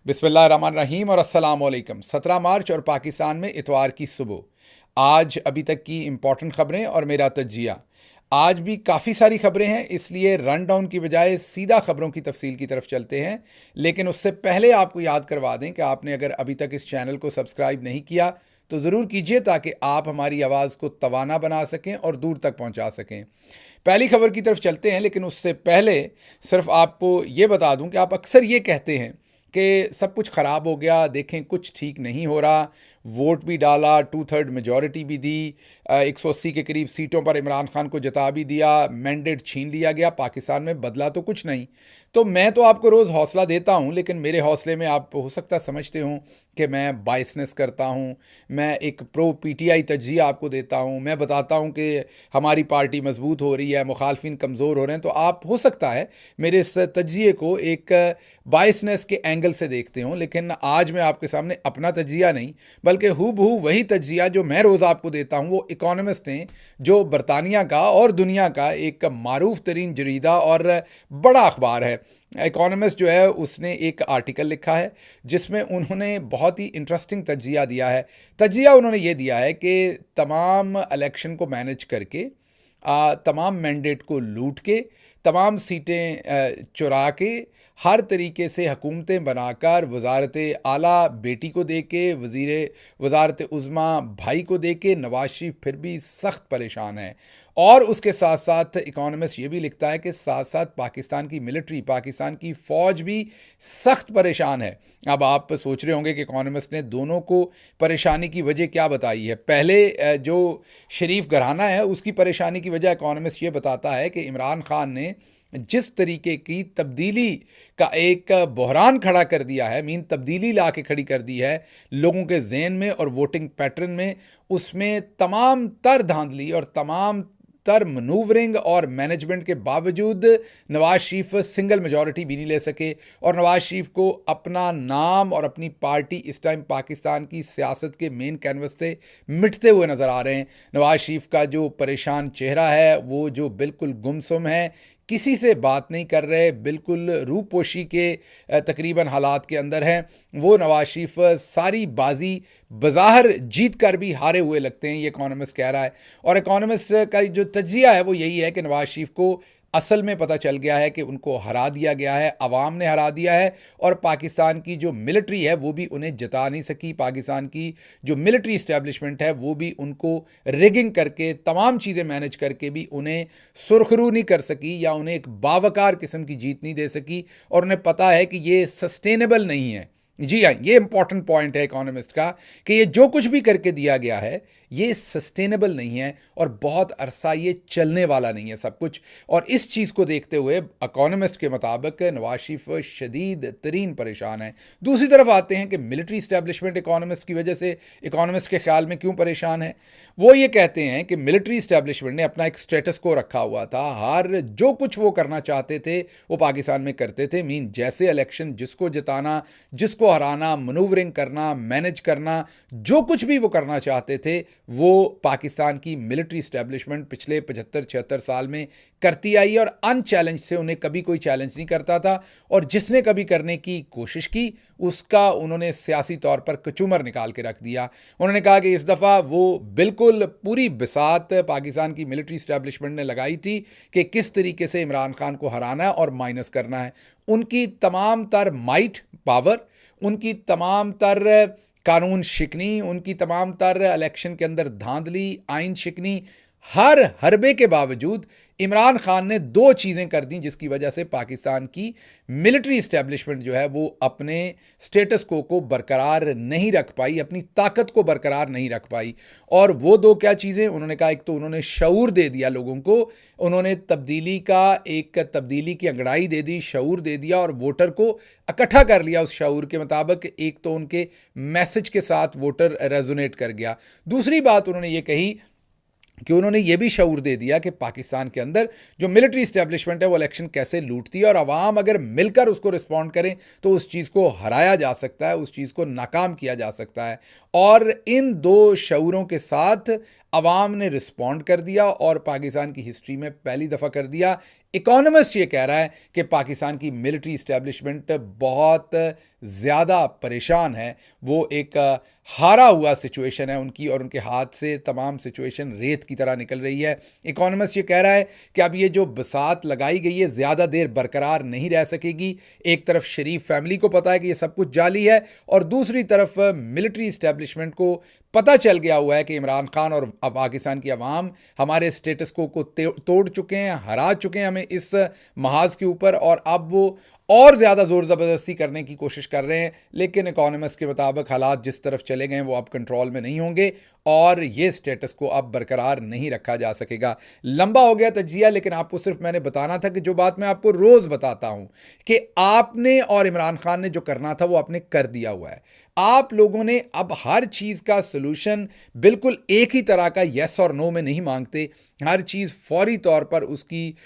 बिस्मिल्लाहिर्रहमानिर्रहीम और अस्सलाम वालेकुम। 17 मार्च और पाकिस्तान में इतवार की सुबह आज अभी तक की इम्पॉर्टेंट खबरें और मेरा तज्जिया। आज भी काफ़ी सारी खबरें हैं, इसलिए रन डाउन की बजाय सीधा खबरों की तफसील की तरफ चलते हैं। लेकिन उससे पहले आपको याद करवा दें कि आपने अगर अभी तक इस चैनल को सब्सक्राइब नहीं किया तो ज़रूर कीजिए, ताकि आप हमारी आवाज़ को तवाना बना सकें और दूर तक पहुंचा सकें। पहली खबर की तरफ चलते हैं, लेकिन उससे पहले सिर्फ आपको ये बता दूं कि आप अक्सर ये कहते हैं कि सब कुछ ख़राब हो गया, देखें कुछ ठीक नहीं हो रहा। वोट भी डाला, 2/3 मेजॉरिटी भी दी, 180 के करीब सीटों पर इमरान खान को जता भी दिया, मैंडेट छीन लिया गया, पाकिस्तान में बदला तो कुछ नहीं। तो मैं तो आपको रोज़ हौसला देता हूं, लेकिन मेरे हौसले में आप हो सकता समझते हो कि मैं बायसनेस करता हूं। मैं एक प्रो पीटीआई तज्जिया आपको देता हूं, मैं बताता हूं कि हमारी पार्टी मजबूत हो रही है, मुखालफिन कमज़ोर हो रहे हैं। तो आप हो सकता है मेरे इस तज्जिए को एक बायसनेस के एंगल से देखते हो, लेकिन आज मैं आपके सामने अपना तज्जिया नहीं बल्कि हूबहू वही तज्जिया जो मैं रोज़ आपको देता हूँ, वो इकोनॉमिस्ट ने, जो बरतानिया का और दुनिया का एक मारूफ तरीन जरीदा और बड़ा अखबार है। इकोनॉमिस्ट जो है उसने एक आर्टिकल लिखा है जिसमें उन्होंने बहुत ही इंटरेस्टिंग तज्जिया दिया है। तज्जिया उन्होंने ये दिया है कि तमाम इलेक्शन को मैनेज करके, तमाम मैंडेट को लूट के, तमाम सीटें चुरा के, हर तरीके से हुकूमतें बनाकर, वजारत आला बेटी को दे के, वजारत उज़्मा भाई को दे के, नवाज शरीफ फिर भी सख्त परेशान है। और उसके साथ साथ इकोनॉमिस्ट ये भी लिखता है कि साथ साथ पाकिस्तान की मिलिट्री, पाकिस्तान की फ़ौज भी सख्त परेशान है। अब आप सोच रहे होंगे कि इकोनॉमिस्ट ने दोनों को परेशानी की वजह क्या बताई है। पहले जो शरीफ घराना है उसकी परेशानी की वजह इकोनॉमिस्ट ये बताता है कि इमरान खान ने जिस तरीके की तब्दीली का एक बहरान खड़ा कर दिया है, मीन तब्दीली ला के खड़ी कर दी है लोगों के जहन में और वोटिंग पैटर्न में, उसमें तमाम तर धांधली और तमाम तर मनूवरिंग और मैनेजमेंट के बावजूद नवाज शरीफ सिंगल मेजॉरिटी भी नहीं ले सके। और नवाज शरीफ को अपना नाम और अपनी पार्टी इस टाइम पाकिस्तान की सियासत के मेन कैनवस से मिटते हुए नज़र आ रहे हैं। नवाज शरीफ का जो परेशान चेहरा है, वो जो बिल्कुल गुमसुम है, किसी से बात नहीं कर रहे, बिल्कुल रूपोशी के तकरीबन हालात के अंदर हैं, वो नवाज शरीफ सारी बाजी बज़ाहिर जीत कर भी हारे हुए लगते हैं, ये इकोनॉमिस्ट कह रहा है। और इकोनॉमिस्ट का जो तज्जिया है वो यही है कि नवाज शरीफ को असल में पता चल गया है कि उनको हरा दिया गया है, अवाम ने हरा दिया है, और पाकिस्तान की जो मिलिट्री है वो भी उन्हें जता नहीं सकी। पाकिस्तान की जो मिलिट्री इस्टेब्लिशमेंट है वो भी उनको रिगिंग करके, तमाम चीज़ें मैनेज करके भी उन्हें सुरखरू नहीं कर सकी, या उन्हें एक बावकार किस्म की जीत नहीं दे सकी। और उन्हें पता है कि ये सस्टेनेबल नहीं है। जी हाँ, ये इंपॉर्टेंट पॉइंट है इकोनॉमिस्ट का कि ये जो कुछ भी करके दिया गया है ये सस्टेनेबल नहीं है और बहुत अरसा ये चलने वाला नहीं है सब कुछ। और इस चीज़ को देखते हुए इकोनॉमिस्ट के मुताबिक नवाज शरीफ शदीद तरीन परेशान है। दूसरी तरफ आते हैं कि मिलिट्री इस्टेब्लिशमेंट इकोनॉमिस्ट की वजह से, इकोनॉमिस्ट के ख्याल में क्यों परेशान है। वो ये कहते हैं कि मिलिट्री इस्टेब्लिशमेंट ने अपना एक स्टेटस को रखा हुआ था, हर जो कुछ वो करना चाहते थे वो पाकिस्तान में करते थे। मीन जैसे इलेक्शन, जिसको जिताना, जिसको हराना, मनूवरिंग करना, मैनेज करना, जो कुछ भी वो करना चाहते थे वो पाकिस्तान की मिलिट्री इस्टेब्लिशमेंट पिछले 75-76 साल में करती आई, और अनचैलेंज से उन्हें कभी कोई चैलेंज नहीं करता था। और जिसने कभी करने की कोशिश की उसका उन्होंने सियासी तौर पर कचूमर निकाल के रख दिया। उन्होंने कहा कि इस दफ़ा वो बिल्कुल पूरी बिसात पाकिस्तान की मिलिट्री इस्टेब्लिशमेंट ने लगाई थी कि किस तरीके से इमरान खान को हराना है और माइनस करना है। उनकी तमाम तर माइट, पावर, उनकी तमाम तर कानून शिकनी, उनकी तमाम तर इलेक्शन के अंदर धांधली, आइन शिकनी, हर हरबे के बावजूद इमरान खान ने दो चीज़ें कर दी जिसकी वजह से पाकिस्तान की मिलिट्री इस्टेब्लिशमेंट जो है वो अपने स्टेटस को बरकरार नहीं रख पाई, अपनी ताकत को बरकरार नहीं रख पाई। और वो दो क्या चीज़ें, उन्होंने कहा, एक तो उन्होंने शऊर दे दिया लोगों को, उन्होंने तब्दीली की अंगड़ाई दे दी, शऊर दे दिया और वोटर को इकट्ठा कर लिया उस शऊर के मुताबिक। एक तो उनके मैसेज के साथ वोटर रेजोनेट कर गया। दूसरी बात उन्होंने ये कही कि उन्होंने ये भी शऊर दे दिया कि पाकिस्तान के अंदर जो मिलिट्री इस्टेब्लिशमेंट है वो इलेक्शन कैसे लूटती है, और आवाम अगर मिलकर उसको रिस्पॉन्ड करें तो उस चीज़ को हराया जा सकता है, उस चीज़ को नाकाम किया जा सकता है। और इन दो शऊरों के साथ अवाम ने रिस्पॉन्ड कर दिया और पाकिस्तान की हिस्ट्री में पहली दफ़ा कर दिया। इकोनॉमिस्ट ये कह रहा है कि पाकिस्तान की मिलिट्री इस्टेब्लिशमेंट बहुत ज़्यादा परेशान है। वो एक हारा हुआ सिचुएशन है उनकी, और उनके हाथ से तमाम सिचुएशन रेत की तरह निकल रही है। इकोनॉमिस्ट ये कह रहा है कि अब ये जो बसात लगाई गई है ज़्यादा देर बरकरार नहीं रह सकेगी। एक तरफ शरीफ फैमिली को पता है कि ये सब कुछ जाली है, और दूसरी तरफ मिलिट्री इस्टेब्लिशमेंट को पता चल गया हुआ है कि इमरान खान और पाकिस्तान की अवाम हमारे स्टेटस को तोड़ चुके हैं, हरा चुके हैं हमें इस महाज के ऊपर, और अब वो और ज़्यादा ज़ोर ज़बरदस्ती करने की कोशिश कर रहे हैं। लेकिन इकोनॉमिस्ट के मुताबिक हालात जिस तरफ चले गए हैं वो अब कंट्रोल में नहीं होंगे, और ये स्टेटस को अब बरकरार नहीं रखा जा सकेगा। लंबा हो गया तजिया, लेकिन आपको सिर्फ मैंने बताना था कि जो बात मैं आपको रोज़ बताता हूँ कि आपने और इमरान खान ने जो करना था वो आपने कर दिया हुआ है। आप लोगों ने अब हर चीज़ का सोल्यूशन बिल्कुल एक ही तरह का येस और नो में नहीं मांगते। हर चीज़ फौरी तौर पर उसकी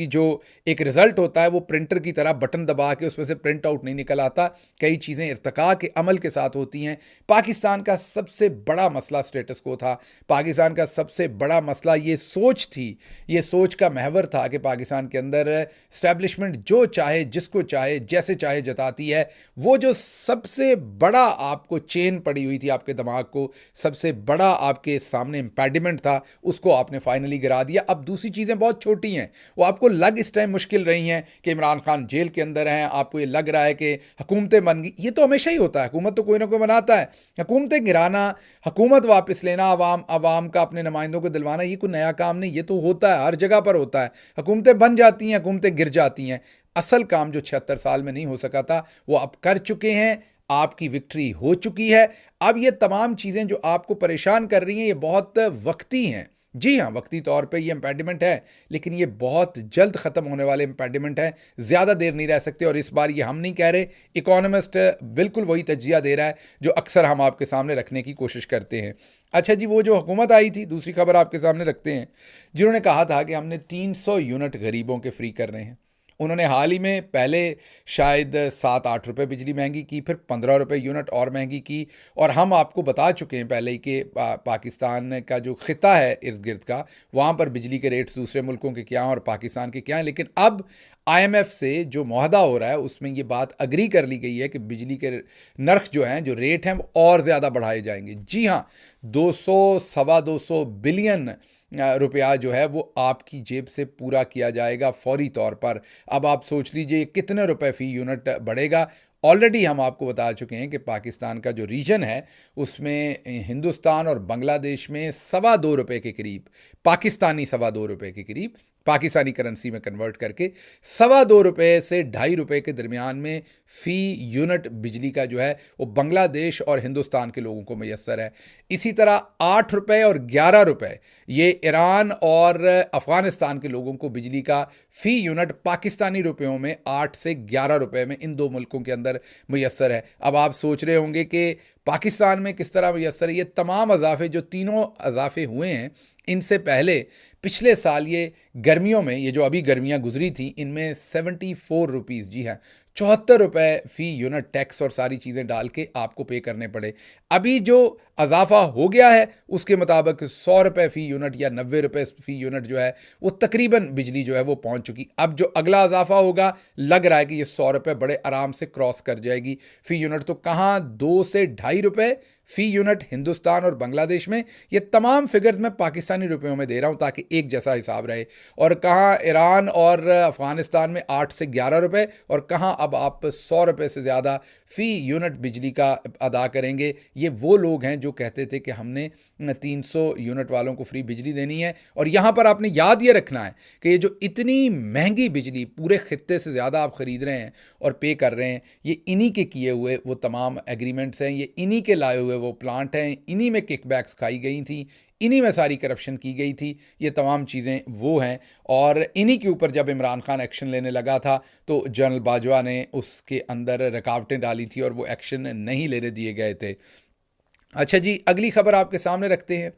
जो एक रिज़ल्ट होता है वो प्रिंटर की तरह बटन दबा के उसमें से प्रिंट आउट नहीं निकल आता। कई चीज़ें इर्तिका के अमल के साथ होती हैं। पाकिस्तान का सबसे बड़ा मसला स्टेटस को था। पाकिस्तान का सबसे बड़ा मसला ये सोच थी, ये सोच का महवर था कि पाकिस्तान के अंदर इस्टेब्लिशमेंट जो चाहे, जिसको चाहे, जैसे चाहे जताती है। वो जो सबसे बड़ा आपको चेन पड़ी हुई थी आपके दिमाग को, सबसे बड़ा आपके सामने इम्पेडिमेंट था, उसको आपने फाइनली गिरा दिया। अब दूसरी चीज़ें बहुत छोटी हैं, वो आपको लग इस टाइम मुश्किल रही हैं कि इमरान खान जेल के अंदर हैं, आपको ये लग रहा है कि हुकूमतें बन गई। ये तो हमेशा ही होता है, हुकूमत तो कोई ना कोई बनाता है। हुकूमतें गिराना, हुकूमत वापस लेना, अवाम का अपने नुमाइंदों को दिलवाना, ये कोई नया काम नहीं, ये तो होता है, हर जगह पर होता है। हुकूमतें बन जाती हैं, हुकूमतें गिर जाती हैं। असल काम जो 76 साल में नहीं हो सका था वो आप कर चुके हैं। आपकी विक्ट्री हो चुकी है। अब ये तमाम चीज़ें जो आपको परेशान कर रही हैं ये बहुत वक्ती हैं। जी हाँ, वक्ती तौर पे ये इम्पेडिमेंट है, लेकिन ये बहुत जल्द ख़त्म होने वाले इम्पेडिमेंट है। ज़्यादा देर नहीं रह सकते, और इस बार ये हम नहीं कह रहे, इकोनॉमिस्ट बिल्कुल वही तज्जिया दे रहा है जो अक्सर हम आपके सामने रखने की कोशिश करते हैं। अच्छा जी, वो जो हुकूमत आई थी, दूसरी खबर आपके सामने रखते हैं, जिन्होंने कहा था कि हमने 300 यूनिट गरीबों के फ्री करने हैं। उन्होंने हाल ही में पहले शायद 7-8 रुपये बिजली महंगी की, फिर 15 रुपये यूनिट और महंगी की। और हम आपको बता चुके हैं पहले ही कि पाकिस्तान का जो खिता है इर्द गिर्द का, वहाँ पर बिजली के रेट्स दूसरे मुल्कों के क्या हैं और पाकिस्तान के क्या हैं। लेकिन अब IMF से जो मुआहदा हो रहा है उसमें ये बात अग्री कर ली गई है कि बिजली के नर्ख जो हैं, जो रेट हैं, वो और ज़्यादा बढ़ाए जाएंगे। जी हाँ, 200-2.25 बिलियन रुपया जो है वो आपकी जेब से पूरा किया जाएगा फौरी तौर पर। अब आप सोच लीजिए कितने रुपए फ़ी यूनिट बढ़ेगा। ऑलरेडी हम आपको बता चुके हैं कि पाकिस्तान का जो रीजन है उसमें हिंदुस्तान और बांग्लादेश में 2.25 रुपये के करीब, पाकिस्तानी 2.25 रुपये के करीब, पाकिस्तानी करेंसी में कन्वर्ट करके 2.25 से 2.5 रुपये के दरमियान में फ़ी यूनिट बिजली का जो है वो बांग्लादेश और हिंदुस्तान के लोगों को मैसर है। इसी तरह 8 रुपये और 11 रुपये ये ईरान और अफ़गानिस्तान के लोगों को बिजली का फ़ी यूनिट पाकिस्तानी रुपयों में 8 से 11 रुपये में इन दो मुल्कों के अंदर मैसर है। अब आप सोच रहे होंगे कि पाकिस्तान में किस तरह मैसर है। ये तमाम अज़ाफ़े, जो तीनों अज़ाफ़े हुए हैं, इनसे पहले पिछले साल ये गर्मियों में, ये जो अभी गर्मियाँ गुजरी थी, इनमें 74 रुपीज़, जी हाँ 74 रुपये फ़ी यूनिट टैक्स और सारी चीज़ें डाल के आपको पे करने पड़े। अभी जो अजाफा हो गया है उसके मुताबिक 100 रुपये फ़ी यूनिट या 90 रुपये फ़ी यूनिट जो है वो तकरीबन बिजली जो है वो पहुंच चुकी। अब जो अगला अजाफा होगा, लग रहा है कि ये 100 रुपये बड़े आराम से क्रॉस कर जाएगी फ़ी यूनिट। तो कहाँ 2 से 2.5 रुपये फ़ी यूनिट हिंदुस्तान और बांग्लादेश में, ये तमाम फिगर्स मैं पाकिस्तानी रुपयों में दे रहा हूँ ताकि एक जैसा हिसाब रहे। और कहाँ ईरान और अफ़गानिस्तान में 8 से 11 रुपये, और कहाँ अब आप 100 रुपये से ज़्यादा फ़ी यूनिट बिजली का अदा करेंगे। ये वो लोग हैं जो कहते थे कि हमने 300 यूनिट वालों को फ्री बिजली देनी है। और यहाँ पर आपने याद ये रखना है कि ये जो इतनी महंगी बिजली पूरे खित्ते से ज़्यादा आप ख़रीद रहे हैं और पे कर रहे हैं, ये इन्हीं के किए हुए वो तमाम एग्रीमेंट्स हैं, ये इन्हीं के लाए हुए वो प्लांट हैं, इन्हीं में किकबैक्स खाई गई थी, इन्हीं में सारी करप्शन की गई थी। ये तमाम चीज़ें वो हैं, और इन्हीं के ऊपर जब इमरान खान एक्शन लेने लगा था तो जनरल बाजवा ने उसके अंदर रुकावटें डाली थी और वो एक्शन नहीं लेने दिए गए थे। अच्छा जी, अगली खबर आपके सामने रखते हैं।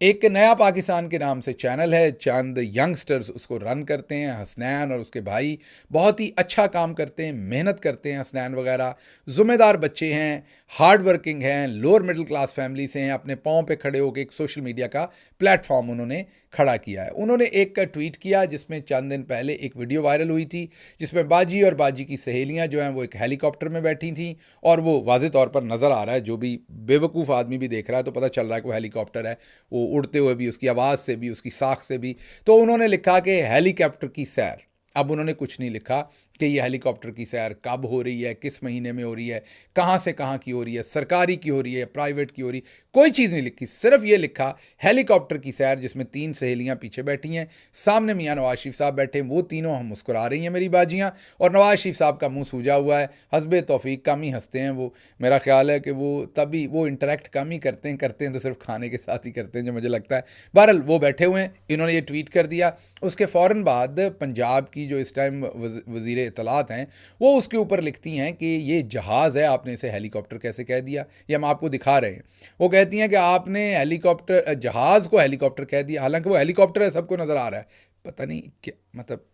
एक नया पाकिस्तान के नाम से चैनल है, चंद यंगस्टर्स उसको रन करते हैं। हसनैन और उसके भाई बहुत ही अच्छा काम करते हैं, मेहनत करते हैं। हसनैन वगैरह ज़िम्मेदार बच्चे हैं, हार्ड वर्किंग हैं, लोअर मिडिल क्लास फैमिली से हैं। अपने पाँव पे खड़े होकर एक सोशल मीडिया का प्लेटफॉर्म उन्होंने खड़ा किया है। उन्होंने एक का ट्वीट किया जिसमें चंद दिन पहले एक वीडियो वायरल हुई थी, जिसमें बाजी और बाजी की सहेलियां जो हैं वो एक हेलीकॉप्टर में बैठी थीं, और वो वाज़े तौर पर नज़र आ रहा है, जो भी बेवकूफ़ आदमी भी देख रहा है तो पता चल रहा है कि वो हेलीकॉप्टर है, वो उड़ते हुए भी, उसकी आवाज़ से भी, उसकी साख से भी। तो उन्होंने लिखा कि हेलीकॉप्टर की सैर। अब उन्होंने कुछ नहीं लिखा कि ये हेलीकॉप्टर की सैर कब हो रही है, किस महीने में हो रही है, कहाँ से कहाँ की हो रही है, सरकारी की हो रही है, प्राइवेट की हो रही, कोई चीज़ नहीं लिखी। सिर्फ ये लिखा हेलीकॉप्टर की सैर, जिसमें 3 सहेलियाँ पीछे बैठी हैं, सामने मियाँ नवाज शरीफ साहब बैठे, वो तीनों हम मुस्कुरा रही हैं मेरी बाजियाँ, और नवाज शरीफ साहब का मुंह सूजा हुआ है। हस्बे तौफीक कम ही हंसते हैं वो। मेरा ख्याल है कि वो तभी वो इंटरेक्ट कम ही करते हैं तो सिर्फ खाने के साथ ही करते हैं, जो मुझे लगता है। बहरहाल वो बैठे हुए हैं, इन्होंने ये ट्वीट कर दिया। उसके फ़ौरन बाद पंजाब की जो इस टाइम वज़ीर इत्तलात हैं, वो उसके ऊपर लिखती हैं कि ये जहाज़ है, आपने इसे हेलीकॉप्टर कैसे कह दिया, ये हम आपको दिखा रहे हैं। वो कहती हैं कि आपने हेलीकॉप्टर, जहाज़ को हेलीकॉप्टर कह दिया, हालांकि वो हेलीकॉप्टर है, सबको नज़र आ रहा है। पता नहीं क्या मतलब,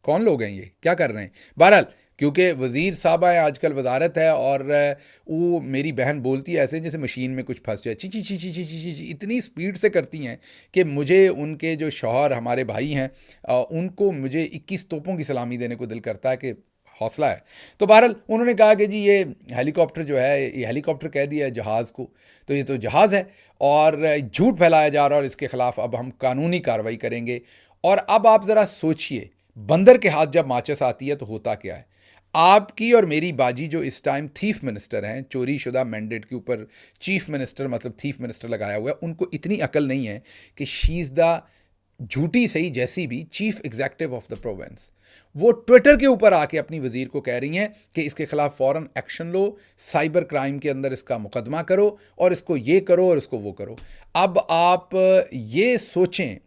कौन लोग हैं ये, क्या कर रहे हैं। बहरहाल क्योंकि वज़ीर साहबा हैं, आजकल वजारत है, और वो मेरी बहन बोलती है ऐसे जैसे मशीन में कुछ फंस जाए, ची ची ची ची ची ची ची, इतनी स्पीड से करती हैं कि मुझे उनके जो शौहर हमारे भाई हैं, उनको मुझे 21 तोपों की सलामी देने को दिल करता है कि हौसला है। तो बहरहाल उन्होंने कहा कि जी ये हेलीकॉप्टर जो है, ये हेलीकॉप्टर कह दिया है जहाज़ को, तो ये तो जहाज़ है, और झूठ फैलाया जा रहा है, और इसके ख़िलाफ़ अब हम कानूनी कार्रवाई करेंगे। और अब आप ज़रा सोचिए, बंदर के हाथ जब माचिस आती है तो होता क्या है। आपकी और मेरी बाजी जो इस टाइम चीफ मिनिस्टर हैं, चोरी शुदा मैंडेट के ऊपर चीफ मिनिस्टर मतलब चीफ मिनिस्टर लगाया हुआ है, उनको इतनी अकल नहीं है कि शी इज़ द झूठी सही जैसी भी chief executive of the province, वो ट्विटर के ऊपर आके अपनी वजीर को कह रही हैं कि इसके खिलाफ फौरन एक्शन लो, साइबर क्राइम के अंदर इसका मुकदमा करो, और इसको ये करो और इसको वो करो। अब आप ये सोचें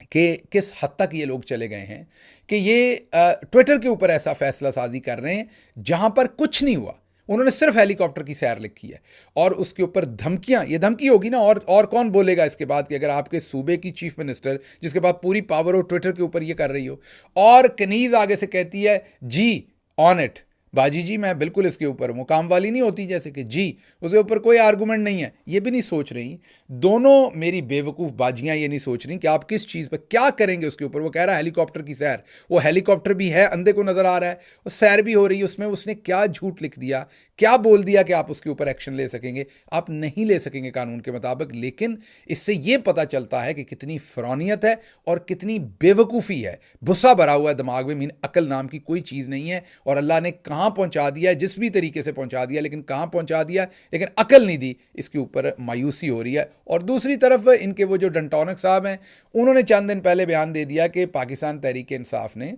कि किस हद तक ये लोग चले गए हैं कि ये ट्विटर के ऊपर ऐसा फैसला साजी कर रहे हैं जहां पर कुछ नहीं हुआ। उन्होंने सिर्फ हेलीकॉप्टर की सैर लिखी है, और उसके ऊपर धमकियां, ये धमकी होगी ना, और कौन बोलेगा इसके बाद कि अगर आपके सूबे की चीफ मिनिस्टर, जिसके पास पूरी पावर हो, ट्विटर के ऊपर ये कर रही हो। और कनीज आगे से कहती है जी ऑन इट, बाजी जी मैं बिल्कुल इसके ऊपर, वो काम वाली नहीं होती जैसे कि जी उसके ऊपर कोई आर्गूमेंट नहीं है, ये भी नहीं सोच रही। दोनों मेरी बेवकूफ़ बाजियां ये नहीं सोच रही कि आप किस चीज़ पर क्या करेंगे उसके ऊपर। वो कह रहा है हेलीकॉप्टर की सैर, वो हेलीकॉप्टर भी है, अंधे को नज़र आ रहा है, वो सैर भी हो रही है, उसमें उसने क्या झूठ लिख दिया, क्या बोल दिया कि आप उसके ऊपर एक्शन ले सकेंगे। आप नहीं ले सकेंगे कानून के मुताबिक, लेकिन इससे ये पता चलता है कि कितनी फ़रौनियत है और कितनी बेवकूफ़ी है, गुस्सा भरा हुआ है दिमाग में। मीन अकल नाम की कोई चीज़ नहीं है, और अल्लाह ने कहाँ पहुँचा दिया है, जिस भी तरीके से पहुँचा दिया, लेकिन कहाँ पहुँचा दिया, लेकिन अकल नहीं दी, इसके ऊपर मायूसी हो रही है। और दूसरी तरफ इनके वो जो डंटोनक साहब हैं, उन्होंने चंद दिन पहले बयान दे दिया कि पाकिस्तान तहरीक इंसाफ ने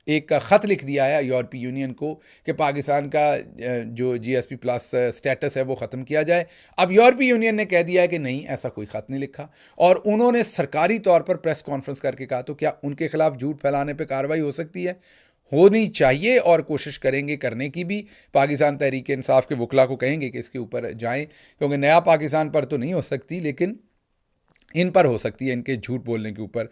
एक ख़त लिख दिया है यूरोपीय यूनियन को कि पाकिस्तान का जो GSP प्लस स्टेटस है वो ख़त्म किया जाए। अब यूरोपीय यूनियन ने कह दिया है कि नहीं, ऐसा कोई ख़त नहीं लिखा, और उन्होंने सरकारी तौर पर प्रेस कॉन्फ्रेंस करके कहा। तो क्या उनके खिलाफ झूठ फैलाने पर कार्रवाई हो सकती है? होनी चाहिए, और कोशिश करेंगे करने की भी। पाकिस्तान तहरीक इंसाफ के वकला को कहेंगे कि इसके ऊपर जाएं, क्योंकि नया पाकिस्तान पर तो नहीं हो सकती, लेकिन इन पर हो सकती है, इनके झूठ बोलने के ऊपर।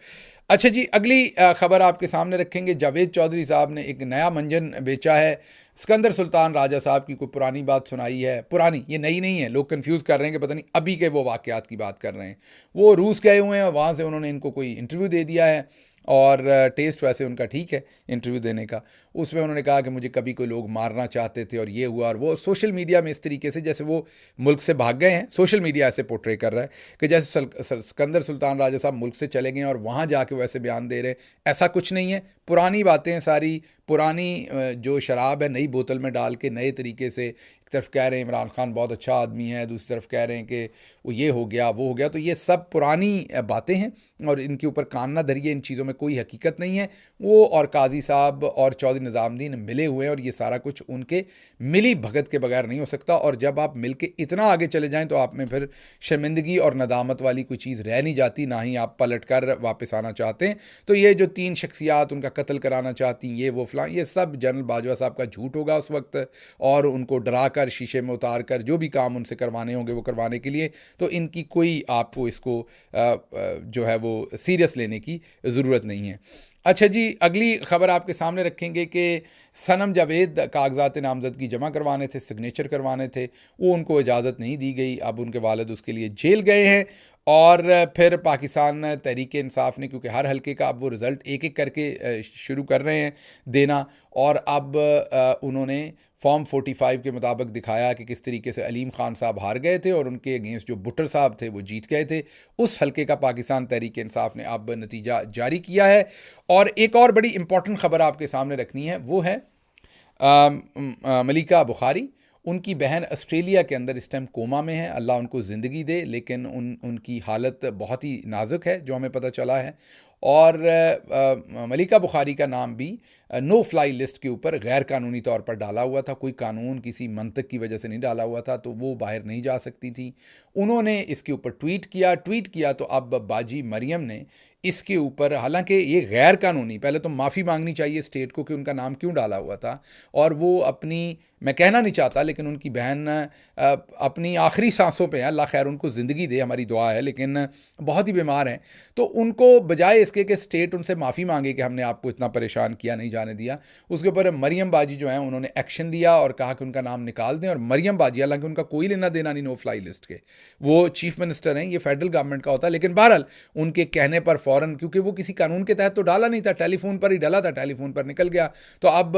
अच्छा जी, अगली खबर आपके सामने रखेंगे। जावेद चौधरी साहब ने एक नया मंजन बेचा है। सिकंदर सुल्तान राजा साहब की कोई पुरानी बात सुनाई है, पुरानी, ये नई नहीं है। लोग कंफ्यूज कर रहे हैं कि पता नहीं अभी के वो वाक़यात की बात कर रहे हैं। वो रूस गए हुए हैं, वहाँ से उन्होंने इनको कोई इंटरव्यू दे दिया है, और टेस्ट वैसे उनका ठीक है इंटरव्यू देने का। उसमें उन्होंने कहा कि मुझे कभी कोई लोग मारना चाहते थे, और ये हुआ, और वो सोशल मीडिया में इस तरीके से जैसे वो मुल्क से भाग गए हैं। सोशल मीडिया ऐसे पोर्ट्रे कर रहा है कि जैसे सिकंदर सुल्तान राजा साहब मुल्क से चले गए हैं और वहाँ जाके वो ऐसे बयान दे रहे हैं। ऐसा कुछ नहीं है, पुरानी बातें सारी, पुरानी जो शराब है नई बोतल में डाल के नए तरीके से, एक तरफ कह रहे हैं इमरान खान बहुत अच्छा आदमी है, दूसरी तरफ कह रहे हैं कि वो ये हो गया वो हो गया। तो ये सब पुरानी बातें हैं, और इनके ऊपर कान ना धरिए, इन चीज़ों में कोई हकीकत नहीं है। वो और काजी साहब और चौधरी निज़ामुद्दीन मिले हुए हैं, और ये सारा कुछ उनके मिली भगत के बगैर नहीं हो सकता। और जब आप मिल के इतना आगे चले जाएं तो आप में फिर शर्मिंदगी और नदामत वाली कोई चीज़ रह नहीं जाती, ना ही आप पलट कर वापस आना चाहते हैं। तो ये जो 3 शख्सियात उनका कत्ल कराना चाहती, ये वो फलां फलां, ये सब जनरल बाजवा साहब का झूठ होगा उस वक्त, और उनको डरा कर शीशे में उतार कर जो भी काम उनसे करवाने होंगे वो करवाने के लिए, तो इनकी कोई आपको इसको जो है वो सीरियस लेने की ज़रूरत नहीं है। अच्छा जी, अगली खबर आपके सामने रखेंगे कि सनम जावेद कागजात नामजदगी जमा करवाने थे, सिग्नेचर करवाने थे, वो उनको इजाज़त नहीं दी गई। अब उनके वालिद उसके लिए जेल गए हैं, और फिर पाकिस्तान तहरीक इंसाफ ने, क्योंकि हर हलके का अब वो रिज़ल्ट एक एक करके शुरू कर रहे हैं देना, और अब उन्होंने फॉर्म 45 के मुताबिक दिखाया कि किस तरीके से अलीम खान साहब हार गए थे और उनके अगेंस्ट जो भुट्टर साहब थे वो जीत गए थे। उस हलके का पाकिस्तान तहरीक इंसाफ ने अब नतीजा जारी किया है। और एक और बड़ी इंपॉर्टेंट खबर आपके सामने रखनी है, वो है मलिका बुखारी। उनकी बहन ऑस्ट्रेलिया के अंदर इस टाइम कोमा में है, अल्लाह उनको ज़िंदगी दे, लेकिन उनकी हालत बहुत ही नाजुक है जो हमें पता चला है। और मलिका बुखारी का नाम भी नो फ्लाई लिस्ट के ऊपर गैर कानूनी तौर पर डाला हुआ था, कोई कानून किसी मंतक की वजह से नहीं डाला हुआ था, तो वो बाहर नहीं जा सकती थी। उन्होंने इसके ऊपर ट्वीट किया तो अब बाजी मरियम ने इसके ऊपर, हालांकि ये गैर कानूनी, पहले तो माफ़ी मांगनी चाहिए स्टेट को कि उनका नाम क्यों डाला हुआ था, और वो अपनी, मैं कहना नहीं चाहता लेकिन उनकी बहन अपनी आखिरी सांसों पे है, अल्लाह खैर उनको ज़िंदगी दे, हमारी दुआ है, लेकिन बहुत ही बीमार हैं। तो उनको बजाय इसके कि स्टेट उनसे माफ़ी मांगे कि हमने आपको इतना परेशान किया, नहीं जाने दिया, उसके ऊपर मरियम बाजी जो हैं उन्होंने एक्शन लिया और कहा कि उनका नाम निकाल दें। और मरियम बाजी, हालांकि उनका कोई लेना देना नहीं नो फ्लाई लिस्ट के, वो चीफ मिनिस्टर हैं, ये फेडरल गवर्नमेंट का होता है, लेकिन बहरहाल उनके कहने पर फ़ौरन, क्योंकि वो किसी कानून के तहत तो डाला नहीं था, टेलीफोन पर ही डाला था, टेलीफोन पर निकल गया, तो अब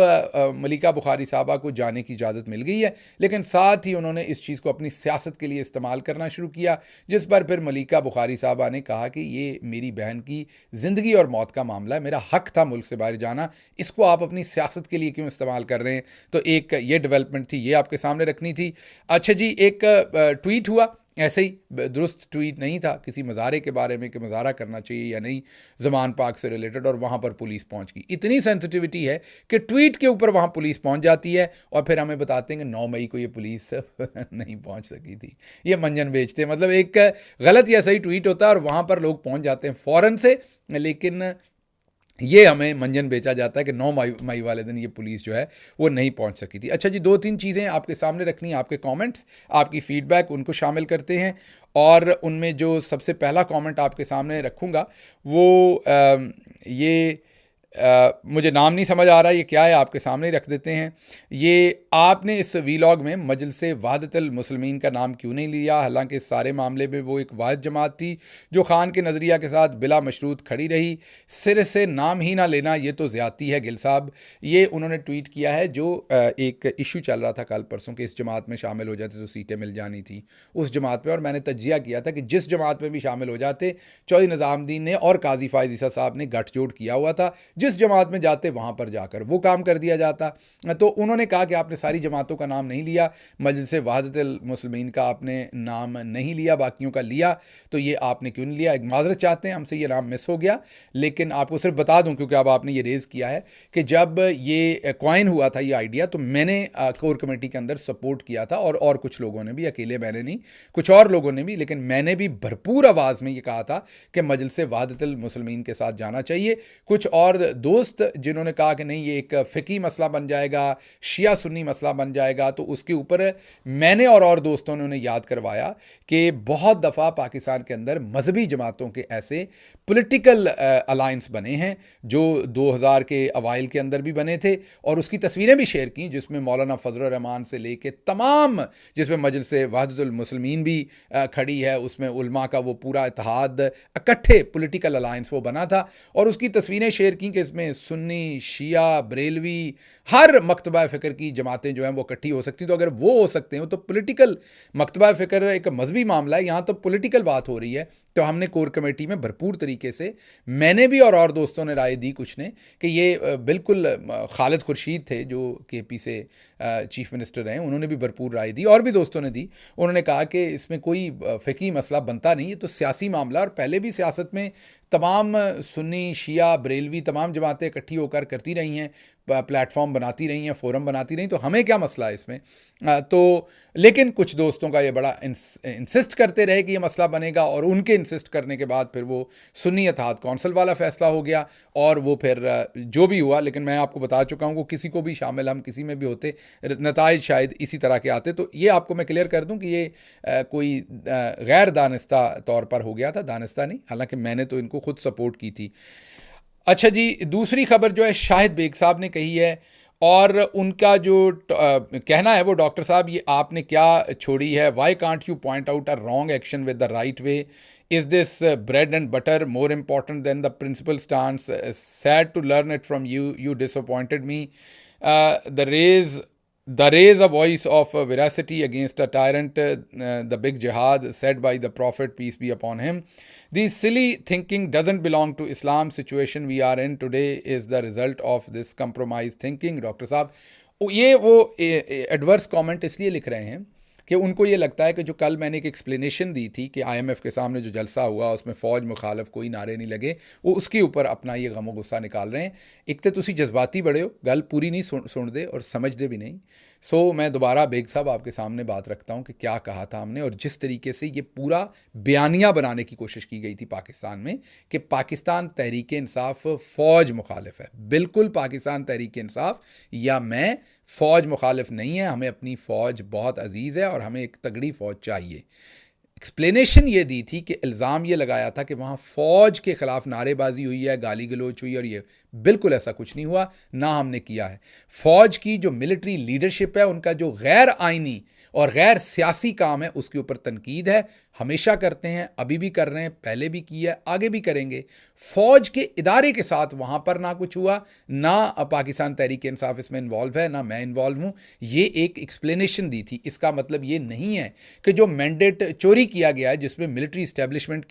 मलिका बुखारी साहबा को जाने की इजाज़त मिल गई है। लेकिन साथ ही उन्होंने इस चीज़ को अपनी सियासत के लिए इस्तेमाल करना शुरू किया, जिस पर फिर मलिका बुखारी साहबा ने कहा कि ये मेरी बहन की ज़िंदगी और मौत का मामला है, मेरा हक था मुल्क से बाहर जाना, इसको आप अपनी सियासत के लिए क्यों इस्तेमाल कर रहे हैं। तो एक ये डेवलपमेंट थी, ये आपके सामने रखनी थी। अच्छा जी, एक ट्वीट हुआ, ऐसे ही दुरुस्त ट्वीट नहीं था, किसी मज़ारे के बारे में कि मज़ारा करना चाहिए या नहीं ज़मान पाक से रिलेटेड, और वहाँ पर पुलिस पहुँच गई। इतनी सेंसिटिविटी है कि ट्वीट के ऊपर वहाँ पुलिस पहुँच जाती है, और फिर हमें बताते हैं कि 9 मई को ये पुलिस नहीं पहुँच सकी थी, ये मंजन बेचते, मतलब एक गलत या सही ट्वीट होता है और वहाँ पर लोग पहुँच जाते हैं फ़ौरन से, लेकिन ये हमें मंजन बेचा जाता है कि 9 मई वाले दिन ये पुलिस जो है वो नहीं पहुंच सकी थी। अच्छा जी, 2-3 चीज़ें आपके सामने रखनी है, आपके कमेंट्स, आपकी फीडबैक, उनको शामिल करते हैं। और उनमें जो सबसे पहला कमेंट आपके सामने रखूँगा वो ये मुझे नाम नहीं समझ आ रहा ये क्या है, आपके सामने ही रख देते हैं। ये आपने इस वीलॉग में मजलिस वहदतुल मुस्लिमीन का नाम क्यों नहीं लिया, हालांकि इस सारे मामले में वो एक वाहिद जमात थी जो खान के नज़रिया के साथ बिला मशरूत खड़ी रही, सिर से नाम ही ना लेना ये तो ज़्यादती है गिल साहब। ये उन्होंने ट्वीट किया है, जो एक इशू चल रहा था कल परसों कि इस जमात में शामिल हो जाते तो सीटें मिल जानी थी उस जमात पर, और मैंने तजिया किया था कि जिस जमात में भी शामिल हो जाते, चौधरी निज़ामुद्दीन ने और काजी फायज़ ईसा साहब ने गठजोड़ किया हुआ था, जिस जमात में जाते वहाँ पर जाकर वो काम कर दिया जाता। तो उन्होंने कहा कि आपने सारी जमातों का नाम नहीं लिया, मजलिस वहदतुल मुस्लिमीन का आपने नाम नहीं लिया, बाकियों का लिया, तो ये आपने क्यों नहीं लिया? एक माजरत चाहते हैं, हमसे ये नाम मिस हो गया। लेकिन आपको सिर्फ बता दूं, क्योंकि अब आपने ये रेज़ किया है, कि जब ये कॉइन हुआ था ये आइडिया, तो मैंने कोर कमेटी के अंदर सपोर्ट किया था, और कुछ लोगों ने भी, अकेले मैंने नहीं, कुछ और लोगों ने भी, लेकिन मैंने भी भरपूर आवाज़ में ये कहा था कि मजलिस वहदतुल मुस्लिमीन के साथ जाना चाहिए। कुछ और दोस्त जिन्होंने कहा कि नहीं ये एक फ़िकी मसला बन जाएगा, शिया सुन्नी मसला बन जाएगा, तो उसके ऊपर मैंने और दोस्तों ने उन्हें याद करवाया कि बहुत दफ़ा पाकिस्तान के अंदर मजहबी जमातों के ऐसे पॉलिटिकल अलायंस बने हैं जो 2000 के अवाइल के अंदर भी बने थे, और उसकी तस्वीरें भी शेयर की, जिसमें मौलाना फजल रहमान से लेके तमाम, जिसमें मजलिस वहदतुल मुस्लिमीन भी खड़ी है, उसमें उलमा का वो पूरा इत्तेहाद, इकट्ठे पॉलिटिकल अलायंस वो बना था, और उसकी तस्वीरें शेयर की कि इसमें सुन्नी, शिया, बरेलवी, हर मकतबा फ़िक्र की जमातें जो हैं वो इकट्ठी हो सकती हैं। तो अगर वो हो सकते हो तो पॉलिटिकल मकतबा फ़िक्र एक मजहबी मामला है, यहाँ तो पॉलिटिकल बात हो रही है। तो हमने कोर कमेटी में भरपूर तरीके से, मैंने भी और दोस्तों ने राय दी कुछ ने, कि ये बिल्कुल खालिद खुर्शीद थे जो KP से चीफ मिनिस्टर रहे, उन्होंने भी भरपूर राय दी, और भी दोस्तों ने दी। उन्होंने कहा कि इसमें कोई फ़िकी मसला बनता नहीं है, तो सियासी मामला, और पहले भी सियासत में तमाम सुन्नी, शिया, बरेलवी तमाम जमातें इकट्ठी होकर करती रही हैं, प्लेटफॉर्म बनाती रही हैं, फोरम बनाती रही, तो हमें क्या मसला है इसमें। तो लेकिन कुछ दोस्तों का ये बड़ा इंसिस्ट करते रहे कि ये मसला बनेगा, और उनके इंसिस्ट करने के बाद फिर वो सुन्नी इत्तेहाद कौंसिल वाला फैसला हो गया, और वो फिर जो भी हुआ, लेकिन मैं आपको बता चुका हूँ कि किसी को भी शामिल हम किसी में भी होते, नताइज शायद इसी तरह के आते। तो ये आपको मैं क्लियर कर दूं कि ये कोई गैर दानिस्ता तौर पर हो गया था, दानिस्ता नहीं, हालांकि मैंने तो इनको खुद सपोर्ट की थी। अच्छा जी, दूसरी खबर जो है शाहिद बेग साहब ने कही है, और उनका जो कहना है वो, डॉक्टर साहब ये आपने क्या छोड़ी है, why can't you point out a wrong action with the right way, is this bread and butter more important than the principle stance, sad to learn it from you, you disappointed me, the raise a voice of veracity against a tyrant, the big jihad said by the Prophet, peace be upon him. This silly thinking doesn't belong to Islam. Situation we are in today is the result of this compromised thinking. Doctor साहब ये वो adverse comment इसलिए लिख रहे हैं कि उनको ये लगता है कि जो कल मैंने एक एक्सप्लेनेशन दी थी कि IMF के सामने जो जलसा हुआ उसमें फ़ौज मुखालफ कोई नारे नहीं लगे, वो उसके ऊपर अपना ये गम गुस्सा निकाल रहे हैं। एक तो तुसी जज्बाती बड़े हो, गल पूरी नहीं सुन दे और समझ दे भी नहीं। सो मैं दोबारा बेग साहब आपके सामने बात रखता हूँ कि क्या कहा था हमने, और जिस तरीके से ये पूरा बयानिया बनाने की कोशिश की गई थी पाकिस्तान में कि पाकिस्तान तहरीक इंसाफ फ़ौज मुखालिफ है। बिल्कुल पाकिस्तान तहरीक इंसाफ या मैं फ़ौज मुखालिफ नहीं है, हमें अपनी फ़ौज बहुत अजीज़ है और हमें एक तगड़ी फ़ौज चाहिए। एक्सप्लेनेशन ये दी थी कि इल्ज़ाम ये लगाया था कि वहाँ फ़ौज के ख़िलाफ़ नारेबाजी हुई है, गाली गलोच हुई, और ये बिल्कुल ऐसा कुछ नहीं हुआ, ना हमने किया है। फ़ौज की जो मिलिट्री लीडरशिप है, उनका जो गैर आइनी और गैर सियासी काम है, उसके ऊपर तनकीद है, हमेशा करते हैं, अभी भी कर रहे हैं, पहले भी किया है, आगे भी करेंगे। फ़ौज के इदारे के साथ वहाँ पर ना कुछ हुआ, ना पाकिस्तान तहरीक इंसाफ इसमें इन्वॉल्व है, ना मैं इन्वॉल्व हूँ, ये एक एक्सप्लेनेशन दी थी। इसका मतलब ये नहीं है कि जो मैंडेट चोरी किया गया है, जिसमें मिलिट्री इस्टेब्लिशमेंट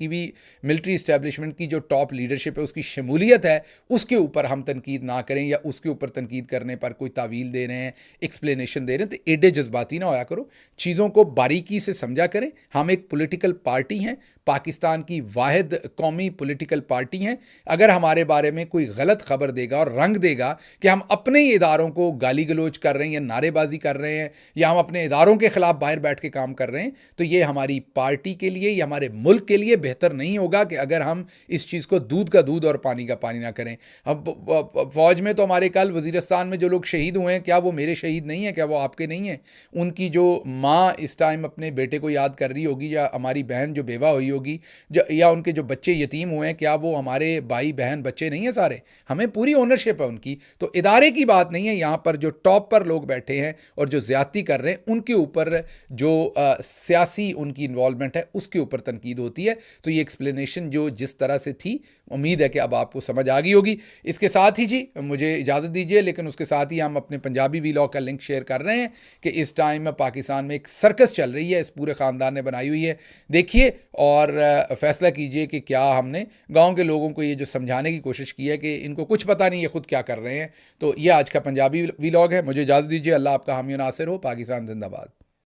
की जो टॉप लीडरशिप है उसकी शमूलियत है, उसके ऊपर हम तनकीद ना करें, या उसके ऊपर तनकीद करने पर कोई तावील दे रहे हैं, एक्सप्लेनेशन दे रहे हैं, तो एडे जज्बाती ना होया करो, चीज़ों को बारीकी से समझा करें। हम एक पॉलिटिकल पार्टी हैं, पाकिस्तान की वाहिद कौमी पॉलिटिकल पार्टी हैं। अगर हमारे बारे में कोई गलत खबर देगा और रंग देगा कि हम अपने ही इदारों को गाली गलोच कर रहे हैं, या नारेबाजी कर रहे हैं, या हम अपने इदारों के खिलाफ बाहर बैठ के काम कर रहे हैं, तो ये हमारी पार्टी के लिए या हमारे मुल्क के लिए बेहतर नहीं होगा कि अगर हम इस चीज़ को दूध का दूध और पानी का पानी ना करें। अब फौज में तो हमारे कल वजीरिस्तान में जो लोग शहीद हुए हैं, क्या वो मेरे शहीद नहीं है? क्या वो आपके नहीं हैं? उनकी जो माँ इस टाइम अपने बेटे को याद कर रही होगी, या हमारी बहन जो बेवा हुई होगी, या उनके जो बच्चे यतीम हुए हैं, क्या वो हमारे भाई बहन बच्चे नहीं हैं सारे? हमें पूरी ओनरशिप है उनकी। तो इदारे की बात नहीं है, यहाँ पर जो टॉप पर लोग बैठे हैं और जो ज्यादती कर रहे हैं, उनके ऊपर जो सियासी उनकी इन्वॉल्वमेंट है, उसके ऊपर तनकीद होती है। तो ये एक्सप्लेनेशन जो जिस तरह से थी, उम्मीद है कि अब आपको समझ आ गई होगी। इसके साथ ही जी मुझे इजाज़त दीजिए, लेकिन उसके साथ ही हम अपने पंजाबी वीलॉग का लिंक शेयर कर रहे हैं कि इस टाइम पाकिस्तान में एक सर्कस चल रही है, इस पूरे ख़ानदान ने बनाई हुई है। देखिए और फैसला कीजिए कि क्या हमने गांव के लोगों को ये जो समझाने की कोशिश की है कि इनको कुछ पता नहीं है खुद क्या कर रहे हैं। तो ये आज का पंजाबी वीलॉग है। मुझे इजाज़त दीजिए। अल्लाह आपका हामी नासिर हो। पाकिस्तान जिंदाबाद।